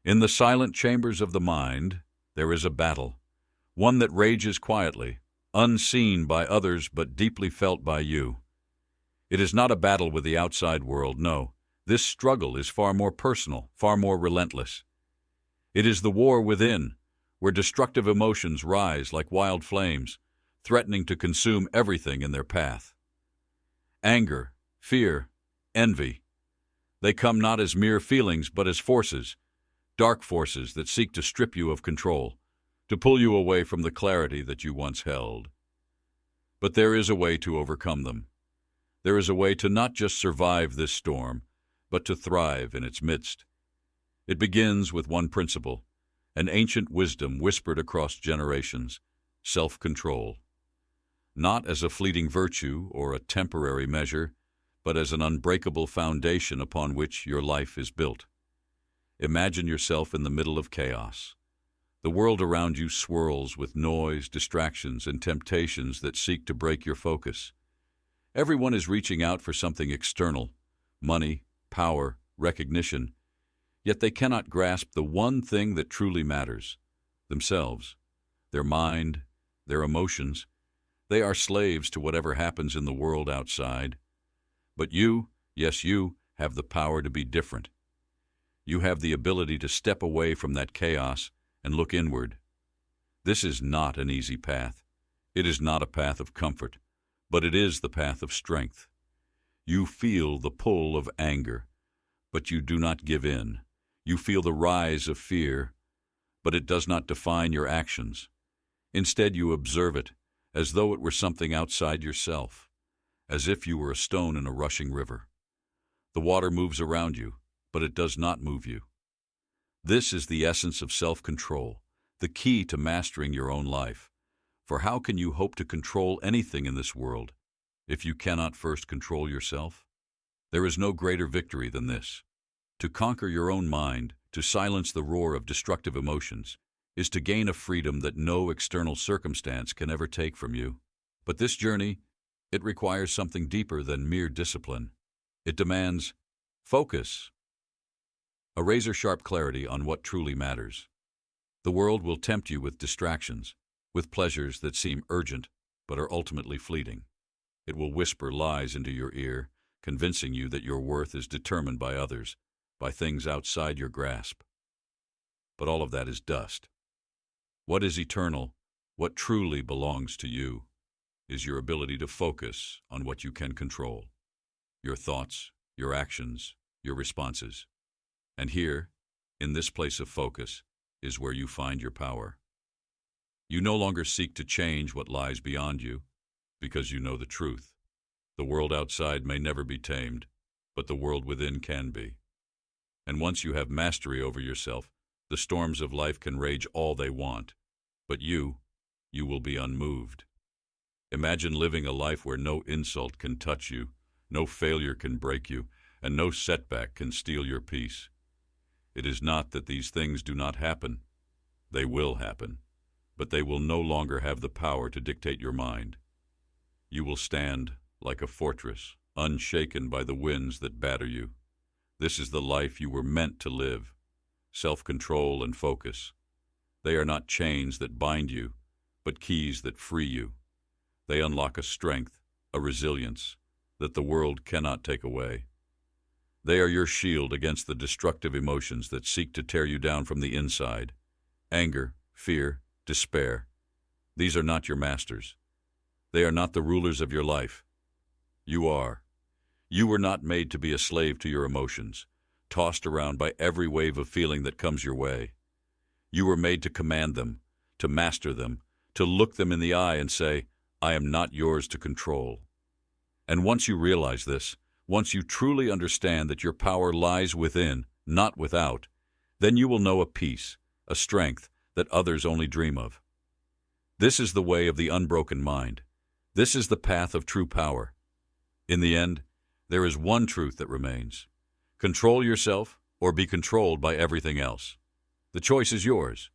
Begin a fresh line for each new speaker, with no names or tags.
In the silent chambers of the mind, there is a battle, one that rages quietly, unseen by others but deeply felt by you. It is not a battle with the outside world, no. This struggle is far more personal, far more relentless. It is the war within, where destructive emotions rise like wild flames, threatening to consume everything in their path. Anger, fear, envy. They come not as mere feelings but as forces, dark forces that seek to strip you of control, to pull you away from the clarity that you once held. But there is a way to overcome them. There is a way to not just survive this storm, but to thrive in its midst. It begins with one principle, an ancient wisdom whispered across generations: self-control. Not as a fleeting virtue or a temporary measure, but as an unbreakable foundation upon which your life is built. Imagine yourself in the middle of chaos. The world around you swirls with noise, distractions, and temptations that seek to break your focus. Everyone is reaching out for something external: money, power, recognition. Yet they cannot grasp the one thing that truly matters: themselves, their mind, their emotions. They are slaves to whatever happens in the world outside. But you, yes, you, have the power to be different. You have the ability to step away from that chaos and look inward. This is not an easy path. It is not a path of comfort, but it is the path of strength. You feel the pull of anger, but you do not give in. You feel the rise of fear, but it does not define your actions. Instead, you observe it, as though it were something outside yourself, as if you were a stone in a rushing river. The water moves around you, but it does not move you. This is the essence of self-control, the key to mastering your own life. For how can you hope to control anything in this world if you cannot first control yourself? There is no greater victory than this. To conquer your own mind, to silence the roar of destructive emotions, is to gain a freedom that no external circumstance can ever take from you. But this journey, it requires something deeper than mere discipline. It demands focus, a razor-sharp clarity on what truly matters. The world will tempt you with distractions, with pleasures that seem urgent but are ultimately fleeting. It will whisper lies into your ear, convincing you that your worth is determined by others, by things outside your grasp. But all of that is dust. What is eternal, what truly belongs to you, is your ability to focus on what you can control: your thoughts, your actions, your responses. And here, in this place of focus, is where you find your power. You no longer seek to change what lies beyond you, because you know the truth. The world outside may never be tamed, but the world within can be. And once you have mastery over yourself, the storms of life can rage all they want, but you will be unmoved. Imagine living a life where no insult can touch you, no failure can break you, and no setback can steal your peace. It is not that these things do not happen. They will happen, but they will no longer have the power to dictate your mind. You will stand like a fortress, unshaken by the winds that batter you. This is the life you were meant to live: self-control and focus. They are not chains that bind you, but keys that free you. They unlock a strength, a resilience, that the world cannot take away. They are your shield against the destructive emotions that seek to tear you down from the inside. Anger, fear, despair. These are not your masters. They are not the rulers of your life. You are. You were not made to be a slave to your emotions, tossed around by every wave of feeling that comes your way. You were made to command them, to master them, to look them in the eye and say, "I am not yours to control." And once you realize this, once you truly understand that your power lies within, not without, then you will know a peace, a strength that others only dream of. This is the way of the unbroken mind. This is the path of true power. In the end, there is one truth that remains: control yourself or be controlled by everything else. The choice is yours.